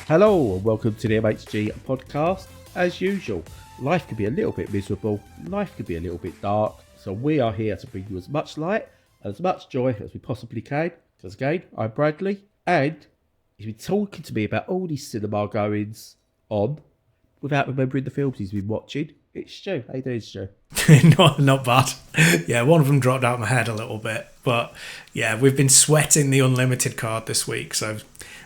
Hello and welcome to the MHG podcast. As usual, life can be a little bit miserable, life can be a little bit dark, so we are here to bring you as much light and as much joy as we possibly can. Because again, I'm Bradley, and he's been talking to me about all these cinema goings on without remembering the films he's been watching. It's Stu. How you doing, Stu? Not bad. Yeah, one of them dropped out of my head a little bit. But yeah, we've been sweating the unlimited card this week. So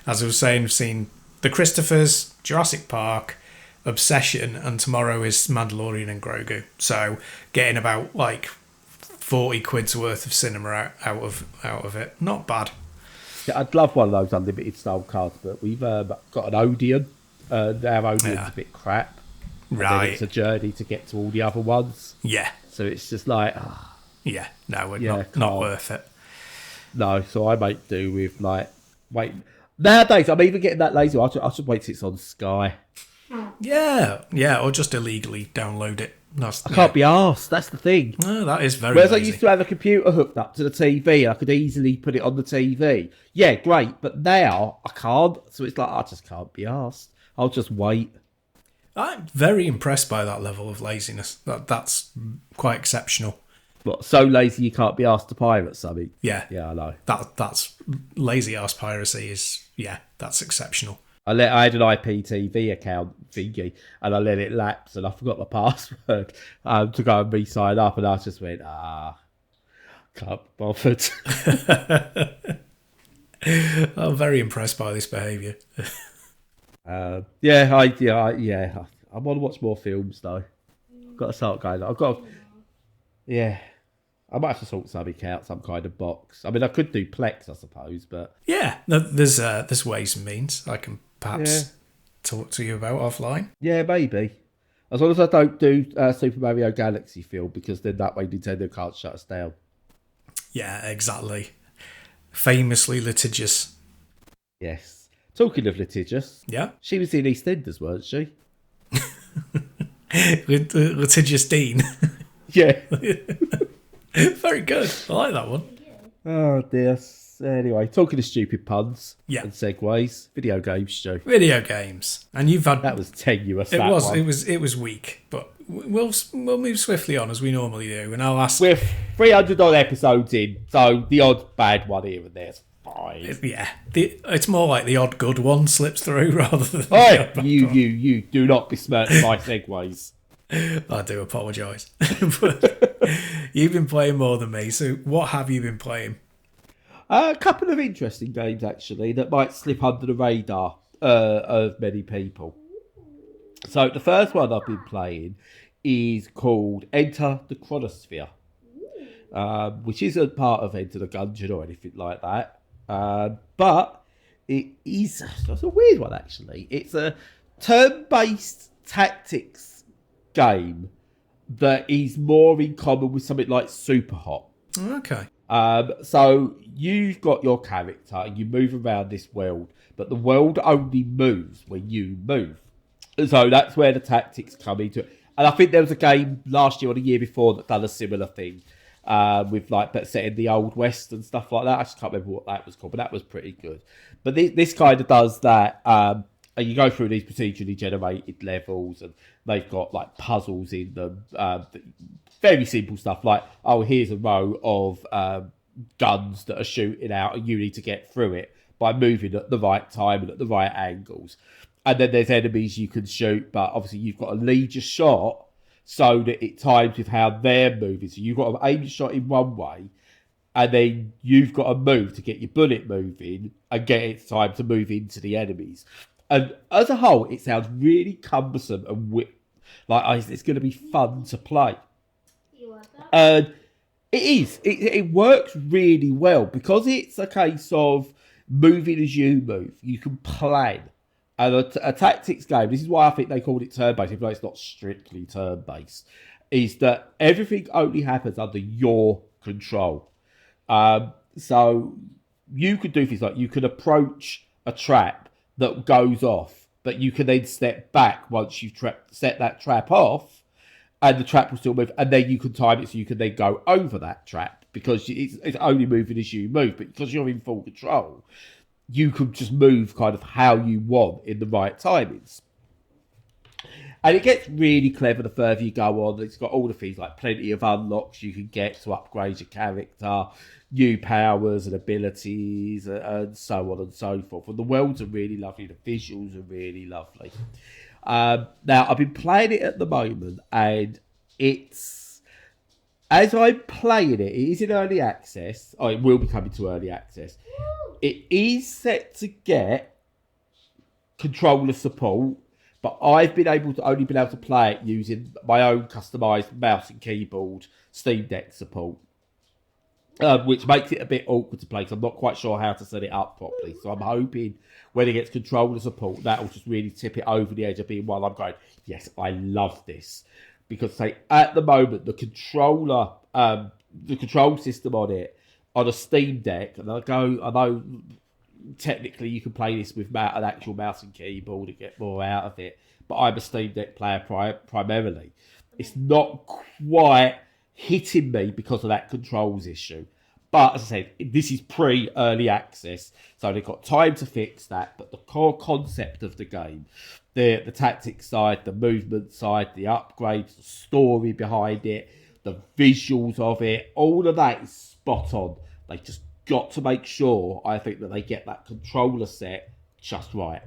as I was saying, we've seen The Christophers, Jurassic Park, Obsession, and tomorrow is Mandalorian and Grogu. So getting about like 40 quid's worth of cinema out of it. Not bad. Yeah, I'd love one of those unlimited style cards, but we've got an Odeon. Our Odeon's a bit crap. Right. It's a journey to get to all the other ones. Yeah. So it's just like... yeah, no, not worth it. No, so I might do with wait. Nowadays, I'm even getting that lazy. I should wait till it's on Sky. Yeah, or just illegally download it. I can't be arsed, that's the thing. No, that is very Whereas lazy. I used to have a computer hooked up to the TV, I could easily put it on the TV. Yeah, great, but now I can't, so it's like, I just can't be arsed. I'll just wait. I'm very impressed by that level of laziness. That's quite exceptional. What, so lazy you can't be asked to pirate something? Yeah. Yeah, I know. That's lazy ass piracy that's exceptional. I had an IPTV account thingy, and I let it lapse, and I forgot my password to go and re-sign up, and I just went, can't be bothered. I'm very impressed by this behaviour. I want to watch more films though. I've got to start going. I might have to sort something out, some kind of box. I mean, I could do Plex, I suppose, but yeah, there's ways and means I can perhaps talk to you about offline. Yeah, maybe. As long as I don't do Super Mario Galaxy film, because then that way Nintendo can't shut us down. Yeah, exactly. Famously litigious. Yes. Talking of litigious, yeah, she was in EastEnders, weren't she? Litigious Dean. Yeah. Very good. I like that one. Oh dear. Anyway, talking of stupid puns and segues, video games, Stu. Video games, and you've had that was tenuous. It was weak, but we'll move swiftly on as we normally do, and I'll ask. We're 300 odd episodes in, so the odd bad one here and there's fine. Yeah, it's more like the odd good one slips through rather than. You do not besmirch my segues. I do apologise. But you've been playing more than me, so what have you been playing? A couple of interesting games, actually, that might slip under the radar of many people. So the first one I've been playing is called Enter the Chronosphere, which isn't part of Enter the Gungeon or anything like that. But it's a weird one, actually. It's a turn-based tactics game that is more in common with something like Superhot. Okay. So you've got your character and you move around this world, but the world only moves when you move. So that's where the tactics come into it. And I think there was a game last year or the year before that done a similar thing with but set in the Old West and stuff like that. I just can't remember what that was called, but that was pretty good. But this kind of does that. And you go through these procedurally generated levels, and they've got like puzzles in them. Very simple stuff like, oh, here's a row of guns that are shooting out, and you need to get through it by moving at the right time and at the right angles. And then there's enemies you can shoot, but obviously you've got to lead your shot so that it times with how they're moving. So you've got to aim your shot in one way, and then you've got to move to get your bullet moving and get it time to move into the enemies. And as a whole, it sounds really cumbersome and it's going to be fun to play. And it is. It works really well because it's a case of moving as you move. You can plan. And a tactics game, this is why I think they called it turn-based, even though it's not strictly turn-based, is that everything only happens under your control. So you could do things like you could approach a trap that goes off, but you can then step back once you've set that trap off, and the trap will still move, and then you can time it so you can then go over that trap because it's only moving as you move, but because you're in full control, you could just move kind of how you want in the right timings. And it gets really clever the further you go on. It's got all the things like plenty of unlocks you can get to upgrade your character, new powers and abilities, and so on and so forth. And the worlds are really lovely. The visuals are really lovely. Now, I've been playing it at the moment, and it's... As I'm playing it, it is in early access. Oh, it will be coming to early access. It is set to get controller support, but I've only been able to play it using my own customised mouse and keyboard Steam Deck support, which makes it a bit awkward to play because I'm not quite sure how to set it up properly. So I'm hoping when it gets controller support, that will just really tip it over the edge of being one I'm going, yes, I love this. Because at the moment, the control system on it, on a Steam Deck, and I know technically you can play this with an actual mouse and keyboard and get more out of it, but I'm a Steam Deck player primarily. It's not quite hitting me because of that controls issue. But as I said, this is pre-early access, so they've got time to fix that. But the core concept of the game, the tactics side, the movement side, the upgrades, the story behind it, the visuals of it, all of that is spot on. They just got to make sure, I think, that they get that controller set just right.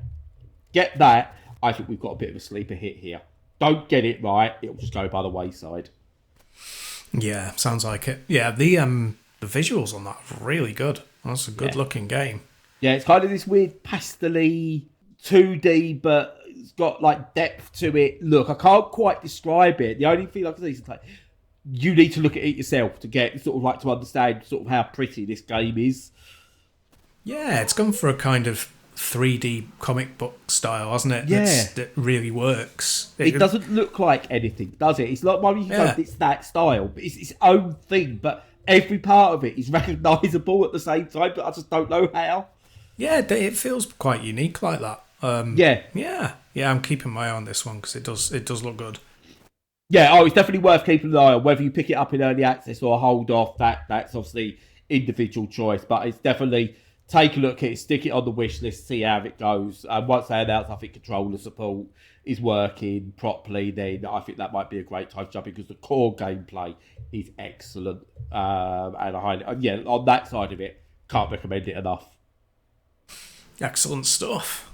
Get that, I think we've got a bit of a sleeper hit here. Don't get it right, it'll just go by the wayside. Yeah, sounds like it. Yeah, the visuals on that are really good. That's a good looking game. Yeah, it's kind of this weird pastel-y 2D, but it's got like depth to it. Look, I can't quite describe it. The only thing I can say is like, you need to look at it yourself to get sort of like to understand sort of how pretty this game is. Yeah, it's gone for a kind of 3D comic book style, hasn't it? Yeah. That really works. It doesn't look like anything, does it? It's not one you can go, it's that style, but it's its own thing. But every part of it is recognisable at the same time, but I just don't know how. Yeah, it feels quite unique like that. Yeah, I'm keeping my eye on this one because it does look good. Yeah, it's definitely worth keeping an eye on. Whether you pick it up in early access or hold off, that's obviously individual choice. But it's definitely take a look at it, stick it on the wish list, see how it goes. And once they announce, I think controller support is working properly, then I think that might be a great time to jump in because the core gameplay is excellent. And on that side of it, can't recommend it enough. Excellent stuff.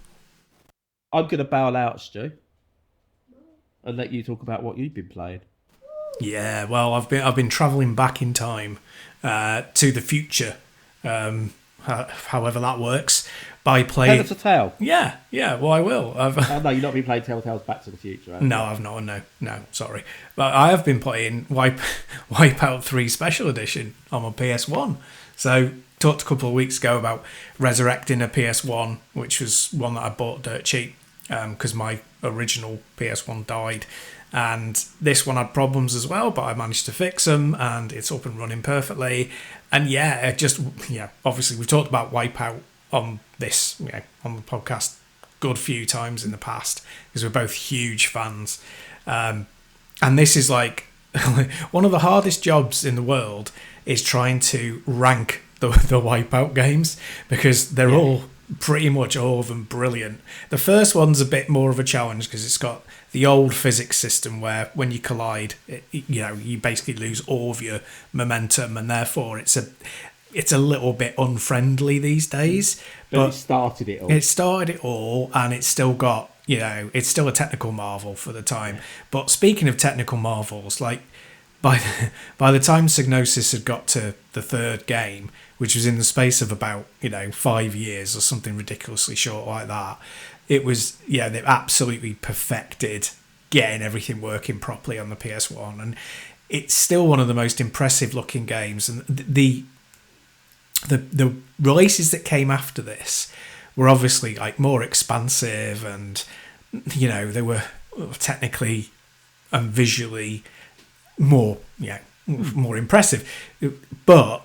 I'm going to bow out, Stu, and let you talk about what you've been playing. Yeah, well, I've been travelling back in time to the future, however that works, by playing... Tell us a tale. Yeah, well, I will. No, you've not been playing Telltale's Back to the Future, have you? No, I've not, no, sorry. But I have been playing WipEout 3 Special Edition on my PS1. So, talked a couple of weeks ago about resurrecting a PS1, which was one that I bought dirt cheap, because my original PS1 died. And this one had problems as well, but I managed to fix them, and it's up and running perfectly. And obviously we've talked about WipEout on this, on the podcast good few times in the past, because we're both huge fans. And this is like one of the hardest jobs in the world is trying to rank the WipEout games, because they're all pretty much all of them brilliant. The first one's a bit more of a challenge because it's got the old physics system where when you collide, you basically lose all of your momentum, and therefore it's a little bit unfriendly these days. But it started it all. It started it all, and it's still got, it's still a technical marvel for the time. But speaking of technical marvels, like by the time Psygnosis had got to the third game, which was in the space of about 5 years or something ridiculously short like that, it was they've absolutely perfected getting everything working properly on the PS1, and it's still one of the most impressive looking games. And the releases that came after this were obviously like more expansive, and they were technically and visually more impressive, but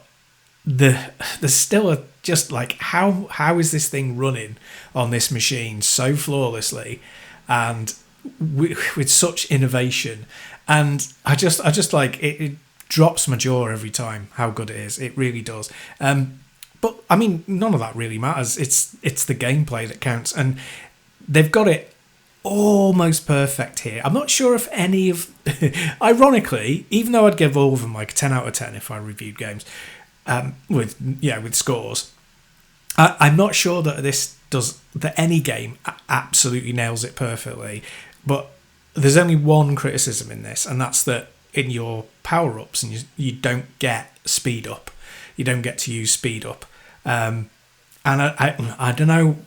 there's still just like how is this thing running on this machine so flawlessly and with such innovation? And I just like it drops my jaw every time how good it is. It really does. But But I mean, none of that really matters. It's the gameplay that counts, and they've got it almost perfect here. I'm not sure if any of, ironically, even though I'd give all of them like a 10 out of 10 if I reviewed games with scores, I'm not sure that any game absolutely nails it perfectly. But there's only one criticism in this, and that's that in your power-ups, and you don't get speed up. You don't get to use speed up. And I don't know,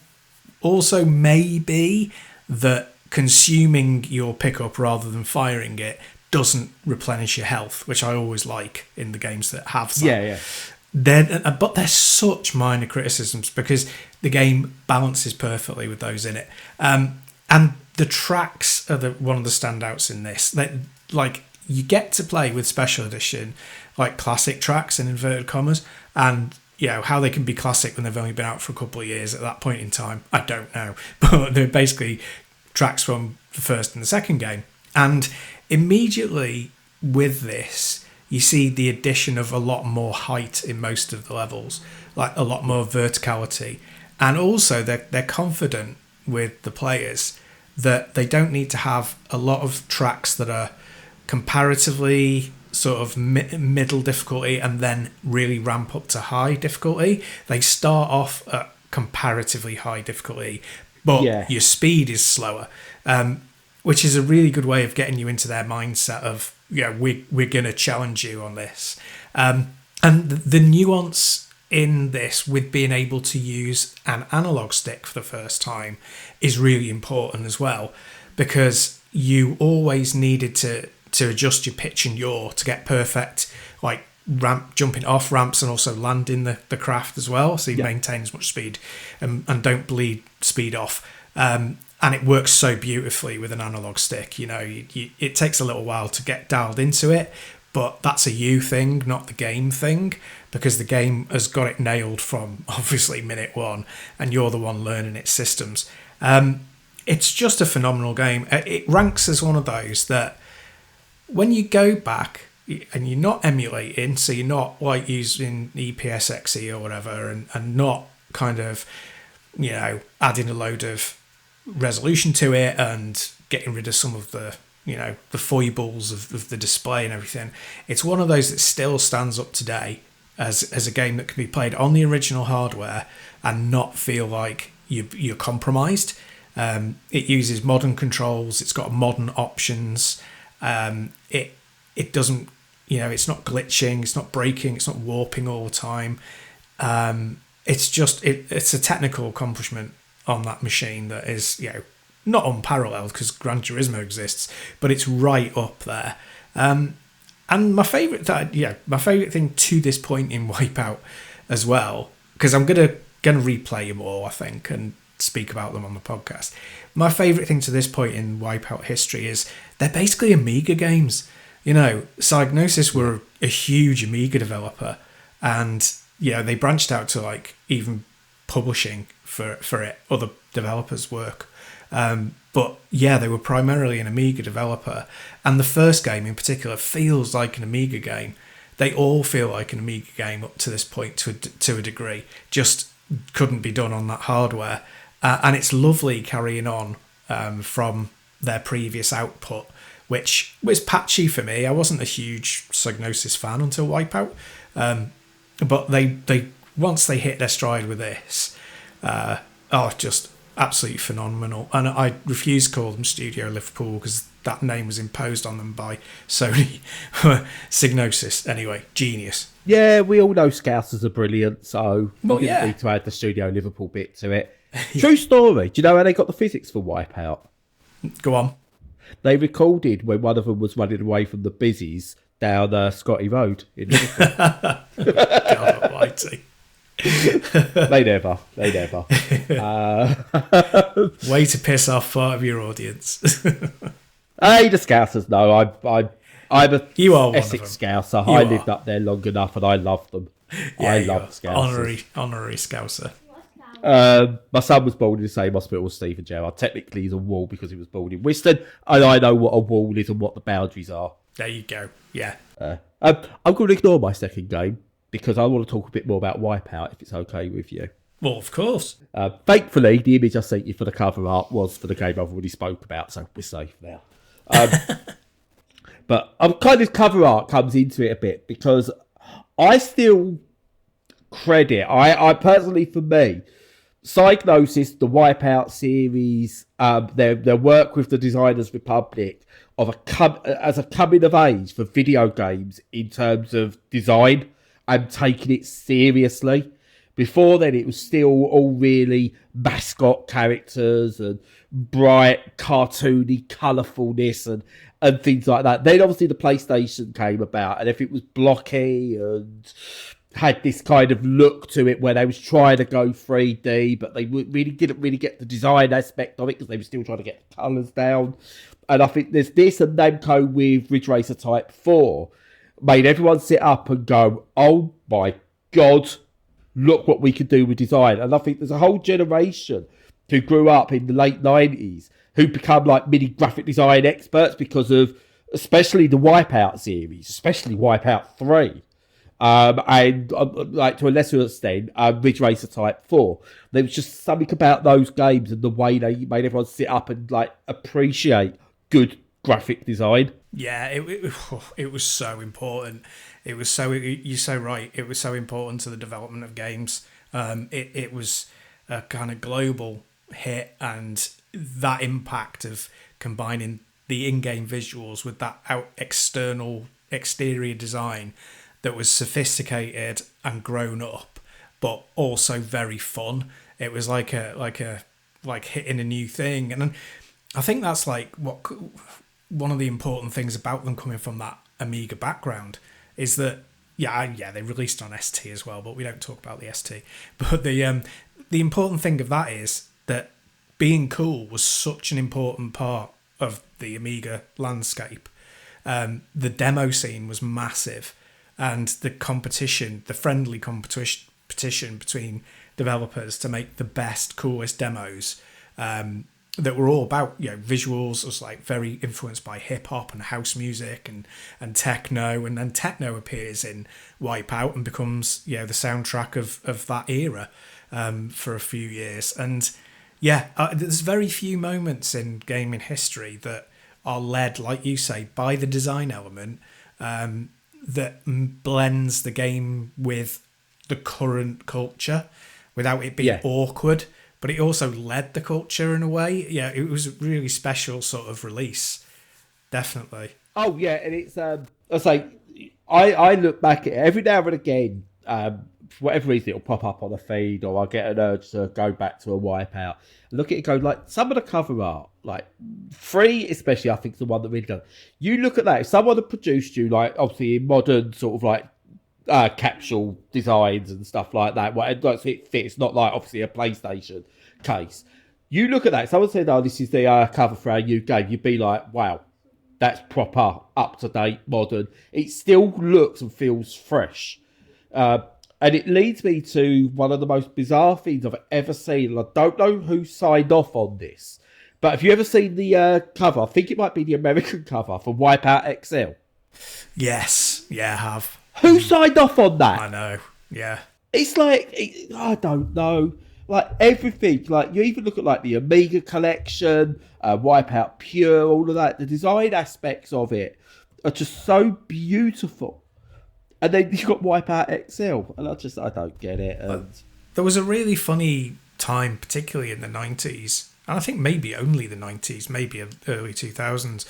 also maybe that consuming your pickup rather than firing it doesn't replenish your health, which I always like in the games that have that. But they're such minor criticisms because the game balances perfectly with those in it. And the tracks are one of the standouts in this. Like, you get to play with special edition, like classic tracks in inverted commas, and how they can be classic when they've only been out for a couple of years at that point in time, I don't know. But they're basically tracks from the first and the second game. And immediately with this, you see the addition of a lot more height in most of the levels, like a lot more verticality. And also they're confident with the players that they don't need to have a lot of tracks that are comparatively sort of middle difficulty and then really ramp up to high difficulty. They start off at comparatively high difficulty, but your speed is slower, which is a really good way of getting you into their mindset of, we're going to challenge you on this. And the nuance in this with being able to use an analog stick for the first time is really important as well, because you always needed to adjust your pitch and yaw to get perfect, like jumping off ramps and also landing the craft as well, so you maintain as much speed and don't bleed speed off. And it works so beautifully with an analog stick. It takes a little while to get dialed into it, but that's a you thing, not the game thing, because the game has got it nailed from obviously minute one, and you're the one learning its systems. It's just a phenomenal game. It ranks as one of those that when you go back and you're not emulating, so you're not like using EPSXE or whatever, and not kind of, adding a load of resolution to it and getting rid of some of the the foibles of the display and everything, it's one of those that still stands up today as a game that can be played on the original hardware and not feel like you're compromised. It uses modern controls, it's got modern options, it doesn't, it's not glitching, it's not breaking, it's not warping all the time. It's just it's a technical accomplishment on that machine that is, not unparalleled because Gran Turismo exists, but it's right up there. And my favourite thing to this point in WipEout as well, because I'm gonna replay them all, I think, and speak about them on the podcast. My favourite thing to this point in WipEout history is they're basically Amiga games. Psygnosis were a huge Amiga developer, and they branched out to like even publishing for it, other developers' work. But they were primarily an Amiga developer, and the first game in particular feels like an Amiga game. They all feel like an Amiga game up to this point to a degree, just couldn't be done on that hardware. And it's lovely carrying on from their previous output, which was patchy for me. I wasn't a huge Psygnosis fan until WipEout, but they once they hit their stride with this, just absolutely phenomenal. And I refuse to call them Studio Liverpool because that name was imposed on them by Sony. Psygnosis, anyway, genius. Yeah, we all know Scousers are brilliant, so we didn't need to add the Studio Liverpool bit to it. True story. Do you know how they got the physics for WipEout? Go on. They recorded when one of them was running away from the busies down Scotty Road in Liverpool. God almighty. They never. Way to piss off part of your audience. Hey, the Scousers know. I'm a Essex Scouser. I lived up there long enough, and I love them. Yeah, I love Scousers. Honorary Scouser. My son was born in the same hospital as Stephen Gerrard. Technically, he's a wall because he was born in Wiston, and I know what a wall is and what the boundaries are. There you go. Yeah. I'm going to ignore my second game because I want to talk a bit more about WipEout, if it's okay with you. Well, of course. Thankfully, the image I sent you for the cover art was for the game I've already spoke about, so we're safe now. But kind of cover art comes into it a bit because I still credit, I personally, for me, Psygnosis, the WipEout series, their work with the Designers Republic as a coming of age for video games in terms of design and taking it seriously. Before then, it was still all really mascot characters and bright, cartoony colourfulness and things like that. Then, obviously, the PlayStation came about, and if it was blocky and had this kind of look to it where they was trying to go 3D, but they really didn't really get the design aspect of it because they were still trying to get the colours down. And I think there's this, and Namco with Ridge Racer Type 4 made everyone sit up and go, oh my God, look what we could do with design. And I think there's a whole generation who grew up in the late 90s who become like mini graphic design experts because of especially the WipEout series, especially WipEout 3. And like to a lesser extent, Ridge Racer Type 4. There was just something about those games and the way they made everyone sit up and like appreciate good graphic design. Yeah, it was so important. It was so, you're so right. It was so important to the development of games. It was a kind of global hit, and that impact of combining the in-game visuals with that exterior design that was sophisticated and grown up, but also very fun. It was like hitting a new thing, and I think that's like one of the important things about them coming from that Amiga background is that they released on ST as well, but we don't talk about the ST. But the important thing of that is that being cool was such an important part of the Amiga landscape. The demo scene was massive, and the competition, the friendly competition between developers to make the best, coolest demos that were all about visuals. It was like very influenced by hip hop and house music and techno, and then techno appears in WipEout and becomes the soundtrack of that era for a few years. And there's very few moments in gaming history that are led, like you say, by the design element that blends the game with the current culture without it being awkward. But it also led the culture in a way. Yeah, it was a really special sort of release. Definitely. Oh, yeah, and it's... I look back at it every now and again, for whatever reason, it'll pop up on the feed, or I get an urge to go back to a WipEout. Look at it, go, like, some of the cover art, like, 3 especially, I think, is the one that really does. You look at that, if someone had produced you, like, obviously in modern sort of, like, capsule designs and stuff like that. Well, it fits, not like obviously a PlayStation case. You look at that, someone said, oh, this is the cover for our new game. You'd be like, wow, that's proper, up-to-date, modern. It still looks and feels fresh. And it leads me to one of the most bizarre things I've ever seen. And I don't know who signed off on this, but have you ever seen the cover? I think it might be the American cover for WipEout XL. Yes. Yeah, I have. Who signed off on that? I know, yeah. It's like, I don't know. Like everything, like you even look at like the Amiga collection, WipEout Pure, all of that. The design aspects of it are just so beautiful. And then you've got WipEout XL, and I don't get it. And there was a really funny time, particularly in the 90s, and I think maybe only the 90s, maybe early 2000s,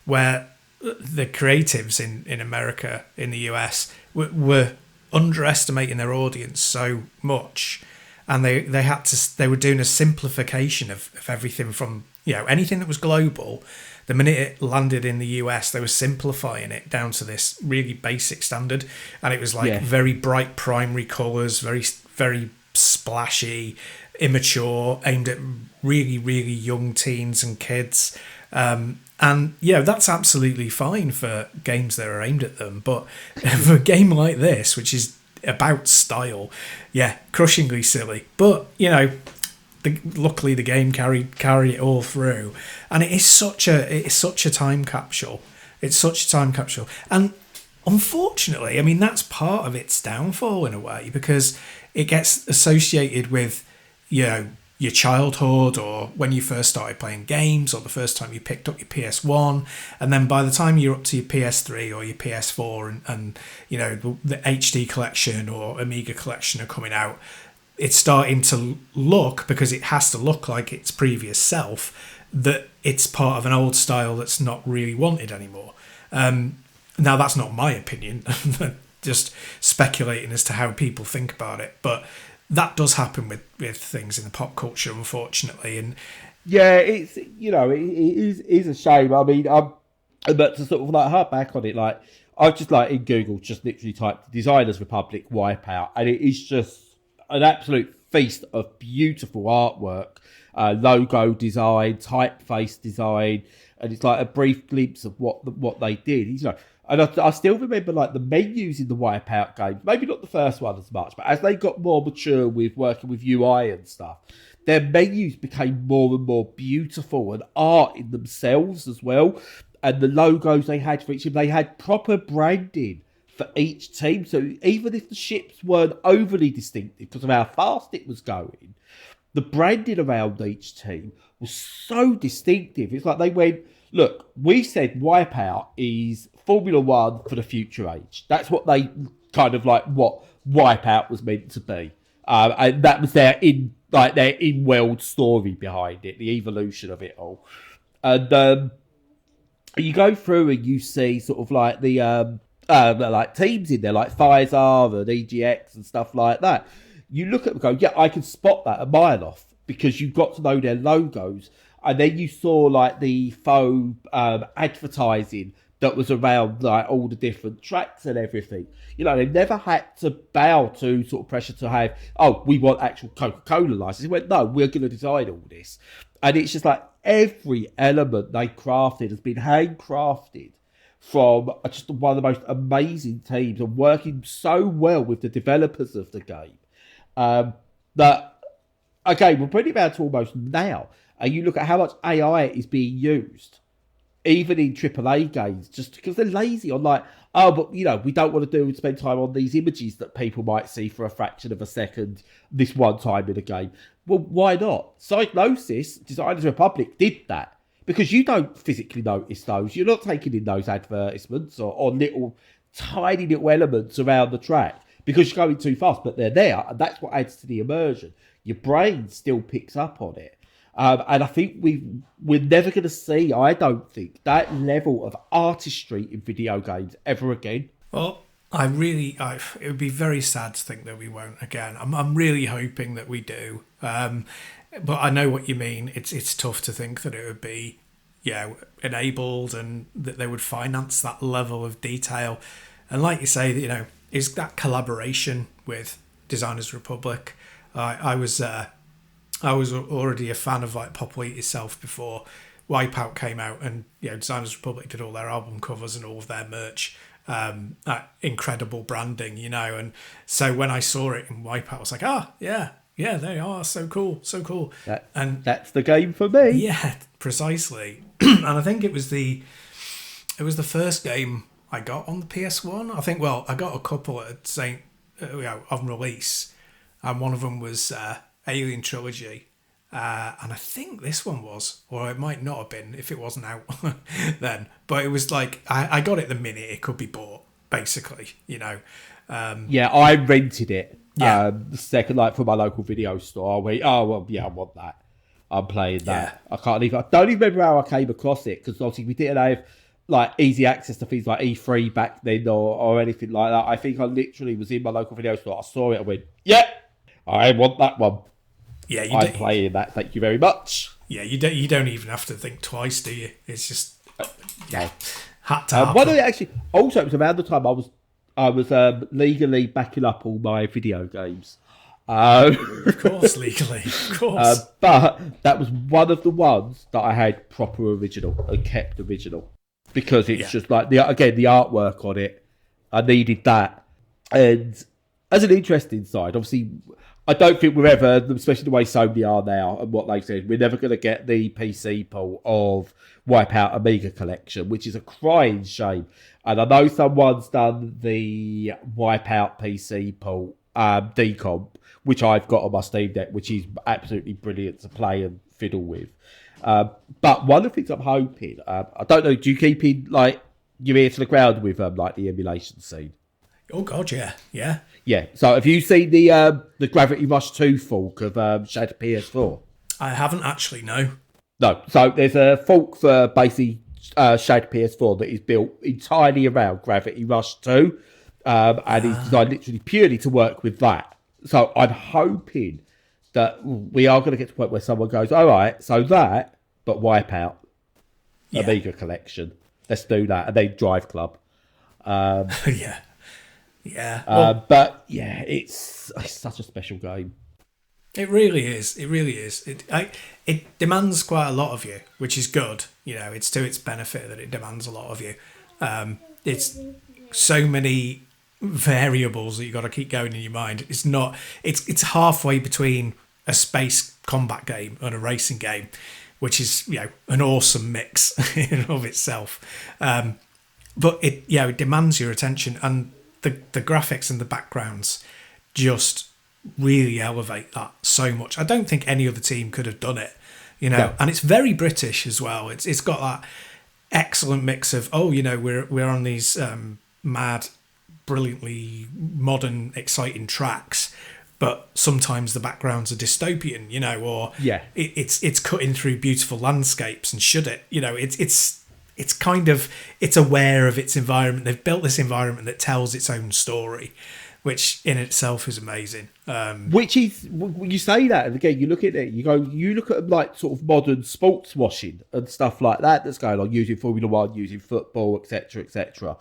where the creatives in America, in the US, were underestimating their audience so much, and they were doing a simplification of everything from anything that was global. The minute it landed in the US, they were simplifying it down to this really basic standard, and it was like very bright primary colours, very very splashy, immature, aimed at really really young teens and kids. And that's absolutely fine for games that are aimed at them. But for a game like this, which is about style, crushingly silly. But, luckily the game carried it all through. And it is such a time capsule. It's such a time capsule. And unfortunately, I mean, that's part of its downfall in a way, because it gets associated with, you know, your childhood, or when you first started playing games, or the first time you picked up your PS1, and then by the time you're up to your PS3 or your PS4, and you know, the HD collection or Amiga collection are coming out, it's starting to look, because it has to look like its previous self, that it's part of an old style that's not really wanted anymore. Now, that's not my opinion, just speculating as to how people think about it, but that does happen with things in the pop culture, unfortunately. And yeah, it's, you know, it is a shame. I mean, but to sort of like harp back on it, like, I've just like in Google just literally typed Designers Republic Wipeout, and it is just an absolute feast of beautiful artwork, logo design, typeface design, and it's like a brief glimpse of what they did. You know, and I still remember like the menus in the Wipeout games, maybe not the first one as much, but as they got more mature with working with UI and stuff, their menus became more and more beautiful and art in themselves as well. And the logos they had for each team, they had proper branding for each team. So even if the ships weren't overly distinctive because of how fast it was going, the branding around each team was so distinctive. It's like they went, look, we said Wipeout is Formula One for the future age. That's what they kind of like what Wipeout was meant to be. And that was their in-world story behind it, the evolution of it all. And you go through and you see sort of like the like teams in there, like Feisar and EGX and stuff like that. You look at them and go, yeah, I can spot that a mile off, because you've got to know their logos. And then you saw like the faux advertising that was around like all the different tracks and everything. You know, they never had to bow to sort of pressure to have, oh, we want actual Coca-Cola license. It went, no, we're going to design all this. And it's just like every element they crafted has been handcrafted from just one of the most amazing teams, and working so well with the developers of the game. That, again, we're pretty down to almost now. And you look at how much AI is being used, even in AAA games, just because they're lazy on like, oh, but, you know, we don't want to spend time on these images that people might see for a fraction of a second this one time in a game. Well, why not? Psygnosis, Designers Republic, did that. Because you don't physically notice those. You're not taking in those advertisements or little, tiny little elements around the track because you're going too fast, but they're there. And that's what adds to the immersion. Your brain still picks up on it. And I think we're never going to see, I don't think, that level of artistry in video games ever again. Well, it would be very sad to think that we won't again. I'm really hoping that we do. But I know what you mean. It's tough to think that it would be, enabled, and that they would finance that level of detail. And like you say, you know, is that collaboration with Designers Republic. I was already a fan of like Pop Wheat itself before WipEout came out, and Designers Republic did all their album covers and all of their merch. Incredible branding, and so when I saw it in WipEout, I was like, yeah, they are so cool. And that's the game for me. Yeah, precisely. And I think it was the first game I got on the PS1. I think, I got a couple at on release, and one of them was Alien Trilogy, and I think this one was, or it might not have been if it wasn't out then. But it was like I got it the minute it could be bought, basically. I rented it. Yeah. The second, from my local video store. I went, I want that. I'm playing that. Yeah. I don't even remember how I came across it, because obviously we didn't have easy access to things like E3 back then or anything like that. I think I literally was in my local video store. I saw it and went, I want that one. Yeah, I'm playing that. Thank you very much. Yeah, you don't even have to think twice, do you? It's just had to happen. Also, it was around the time I was legally backing up all my video games. Of course, legally, of course. But that was one of the ones that I had proper original and kept original, because it's just like the artwork on it. I needed that, and as an interesting side, obviously, I don't think we're ever, especially the way Sony are now and what they've said, we're never going to get the PC port of WipEout Amiga collection, which is a crying shame. And I know someone's done the WipEout PC port, decomp, which I've got on my Steam Deck, which is absolutely brilliant to play and fiddle with. But one of the things I'm hoping, I don't know, do you keep in like your ear to the ground with like the emulation scene? Oh God, yeah. Yeah. So have you seen the Gravity Rush 2 fork of Shadow PS4? I haven't actually, no. No. So there's a fork for basically Shadow PS4 that is built entirely around Gravity Rush 2, and is designed literally purely to work with that. So I'm hoping that we are going to get to the point where someone goes, all right, so that, but WipEout, Amiga collection. Let's do that. And then Drive Club. Yeah. Well, but yeah, it's such a special game. it really is. It really is. It demands quite a lot of you, which is good. You know, it's to its benefit that it demands a lot of you. It's so many variables that you got to keep going in your mind. It's not. It's halfway between a space combat game and a racing game, which is an awesome mix in and of itself. But it demands your attention, and the graphics and the backgrounds just really elevate that so much. I don't think any other team could have done it, No. And it's very British as well. It's got that excellent mix of we're on these mad, brilliantly modern, exciting tracks, but sometimes the backgrounds are dystopian, or it's cutting through beautiful landscapes, and it's aware of its environment. They've built this environment that tells its own story, which in itself is amazing. Which is, when you say that, and again, you look at it, you look at like sort of modern sports washing and stuff like that that's going on, using Formula One, using football, etc., etc.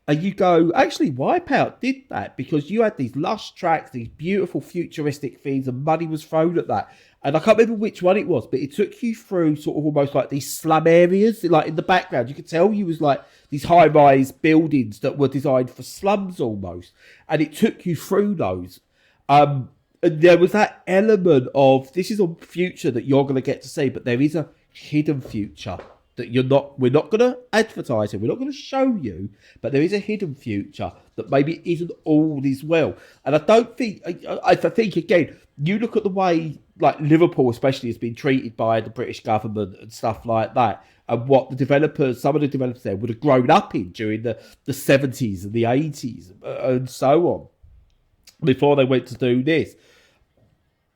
And you go, actually, WipEout did that because you had these lush tracks, these beautiful futuristic things, and money was thrown at that. And I can't remember which one it was, but it took you through sort of almost like these slum areas. Like in the background, you could tell you was like these high-rise buildings that were designed for slums almost. And it took you through those. And there was that element of, this is a future that you're going to get to see, but there is a hidden future that we're not going to advertise it, we're not going to show you, but there is a hidden future that maybe isn't all is well. And I don't think, I think again, you look at the way like Liverpool especially has been treated by the British government and stuff like that, and what some of the developers there would have grown up in during the 70s and the 80s and so on, before they went to do this.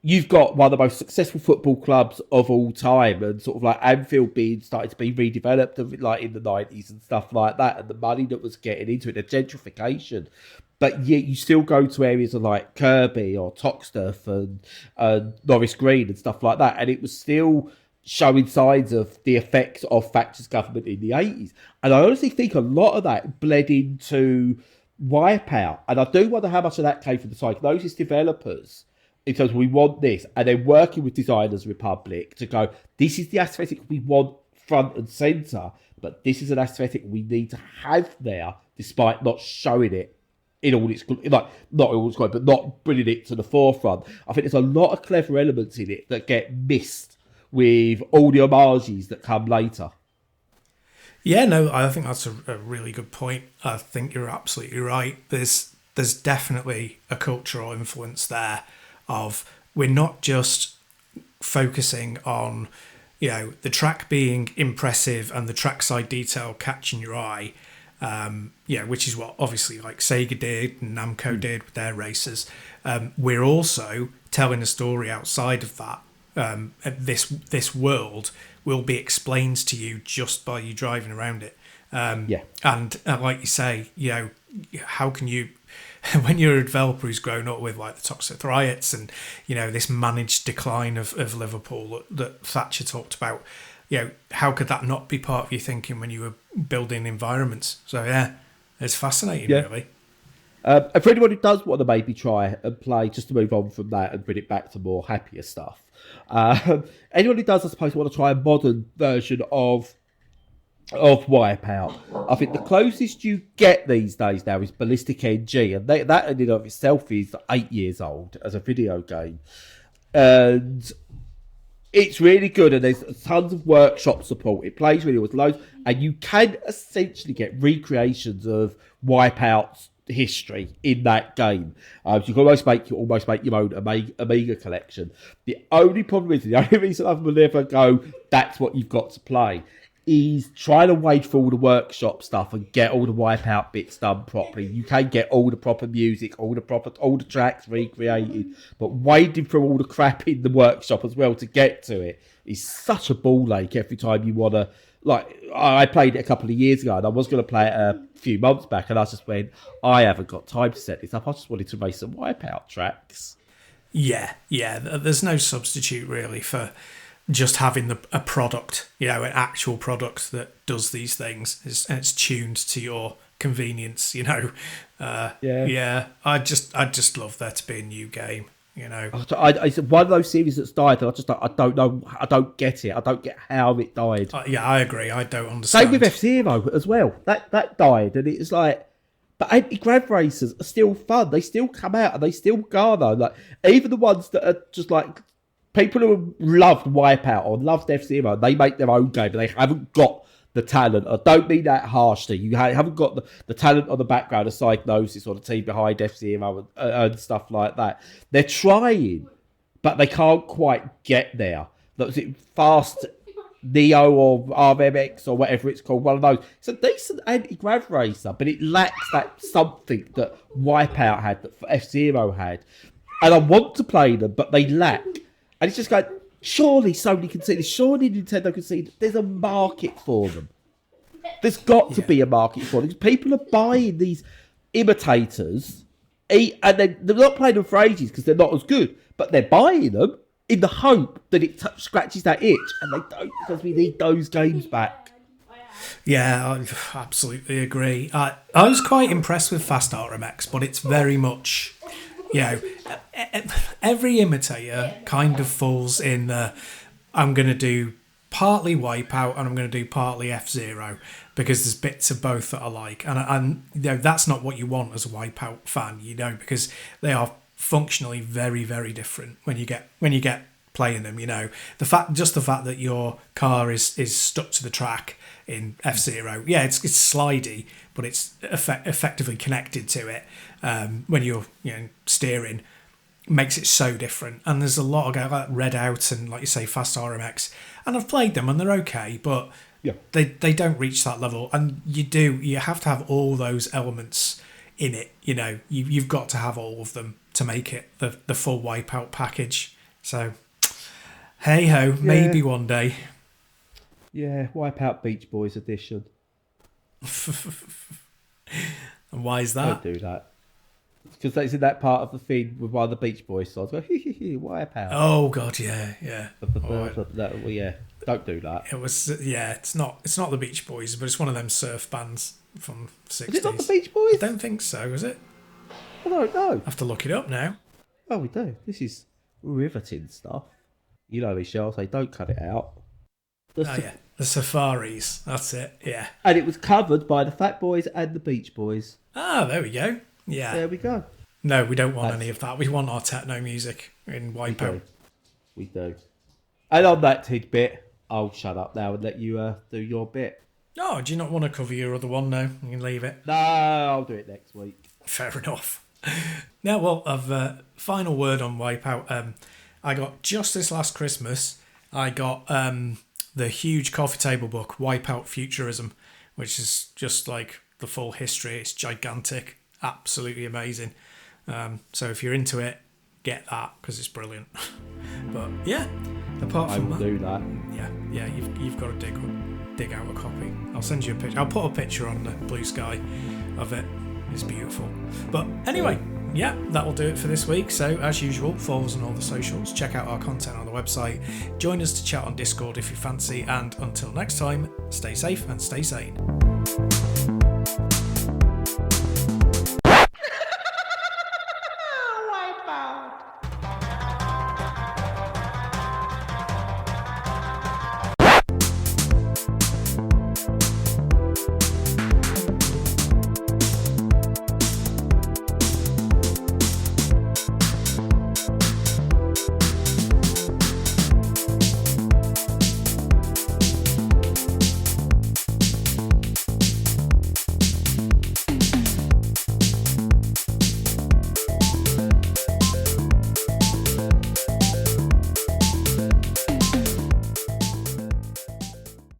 You've got one of the most successful football clubs of all time, and sort of like Anfield started to be redeveloped like in the 90s and stuff like that, and the money that was getting into it, the gentrification. But yet you still go to areas of like Kirby or Toxteth and Norris Green and stuff like that, and it was still showing signs of the effects of Thatcher's government in the 80s. And I honestly think a lot of that bled into WipEout, and I do wonder how much of that came from the Psygnosis developers, in terms of we want this, and then working with Designers Republic to go, this is the aesthetic we want front and centre, but this is an aesthetic we need to have there, despite not showing it in all its, like, not all its glory, but not bringing it to the forefront. I think there's a lot of clever elements in it that get missed with all the homages that come later. Yeah, no, I think that's a really good point. I think you're absolutely right. There's definitely a cultural influence there of, we're not just focusing on, the track being impressive and the trackside detail catching your eye, which is what obviously like Sega did and Namco did with their races. We're also telling a story outside of that. This world will be explained to you just by you driving around it. And like you say, how can you, when you're a developer who's grown up with like the Toxic Riots and this managed decline of Liverpool that Thatcher talked about, how could that not be part of your thinking when you were building environments? So yeah, it's fascinating, really. And for anyone who does want to maybe try and play, just to move on from that and bring it back to more happier stuff, anyone who does, I suppose, want to try a modern version of WipEout, I think the closest you get these days now is Ballistic NG, and that in and of itself is 8 years old as a video game. And It's really good, and there's tons of workshop support. It plays really with loads, and you can essentially get recreations of WipEout's history in that game. So you can almost make your own Amiga collection. The only problem is, the only reason I will never go, that's what you've got to play, is trying to wade through all the workshop stuff and get all the Wipeout bits done properly. You can get all the proper music, all the tracks recreated, but wading through all the crap in the workshop as well to get to it is such a ball ache every time you want to. Like, I played it a couple of years ago, and I was going to play it a few months back, and I just went, I haven't got time to set this up. I just wanted to race some Wipeout tracks. Yeah. There's no substitute really for just having a product, an actual product that does these things, and it's tuned to your convenience. Yeah. I just love there to be a new game. It's one of ththose series that's died, and I don't know, I don't get it. I don't get how it died. Yeah, I agree. I don't understand. Same with F-Zero as well. That died, and it's like, but anti-grav racers are still fun. They still come out, and they still garner. Like, even the ones that are just like, people who loved Wipeout or loved F-Zero, they make their own game, but they haven't got the talent. I don't mean that harshly. You haven't got the talent on the background of Psygnosis or the team behind F-Zero and stuff like that. They're trying, but they can't quite get there. Was it Fast Neo or RMX or whatever it's called? One of those. It's a decent anti-grav racer, but it lacks that something that Wipeout had, that F-Zero had. And I want to play them, but they lack. And it's just like, surely Sony can see this. Surely Nintendo can see that there's a market for them. There's got to be a market for them. People are buying these imitators, and they're not playing them for ages because they're not as good, but they're buying them in the hope that it scratches that itch, and they don't, because we need those games back. Yeah, I absolutely agree. I was quite impressed with Fast RMX, but it's very much... every imitator kind of falls in the, I'm going to do partly Wipeout and I'm going to do partly F-Zero, because there's bits of both that I like, and that's not what you want as a Wipeout fan, because they are functionally very, very different when you get playing them. The fact that your car is stuck to the track in F-Zero, it's slidey, but it's effectively connected to it. When you're steering, makes it so different. And there's a lot of guys like Red Out and, like you say, Fast RMX, and I've played them and they're okay, but they don't reach that level. And you have to have all those elements in it. You've got to have all of them to make it the full Wipeout package. So hey ho, maybe one day. Yeah, Wipeout Beach Boys edition. And why is that? Don't do that. Because it's in that part of the thing with one of the Beach Boys songs. Go, Wipeout. Oh god, yeah. Yeah, don't do that. It was, it's not the Beach Boys, but it's one of them surf bands from the 60s. Is it not the Beach Boys? I don't think so, is it? I don't know. I have to look it up now. Oh, we do. This is riveting stuff. Michelle, say don't cut it out. The Safaris. That's it. Yeah. And it was covered by the Fat Boys and the Beach Boys. Ah, there we go. Yeah. There we go. No, we don't want any of that. We want our techno music in Wipeout. We do. And on that tidbit, I'll shut up now and let you do your bit. Oh, do you not want to cover your other one now? You can leave it. No, I'll do it next week. Fair enough. Now, well, I've final word on Wipeout. I got just this last Christmas, I got the huge coffee table book, Wipeout Futurism, which is just like the full history. It's gigantic, absolutely amazing. So if you're into it, get that because it's brilliant. But yeah, apart from I will do that. Yeah, you've got to dig out a copy. I'll send you a picture. I'll put a picture on the Blue Sky of it. It's beautiful. But anyway, yeah, that'll do it for this week. So as usual, follow us on all the socials, check out our content on the website, join us to chat on Discord if you fancy, and until next time, stay safe and stay sane.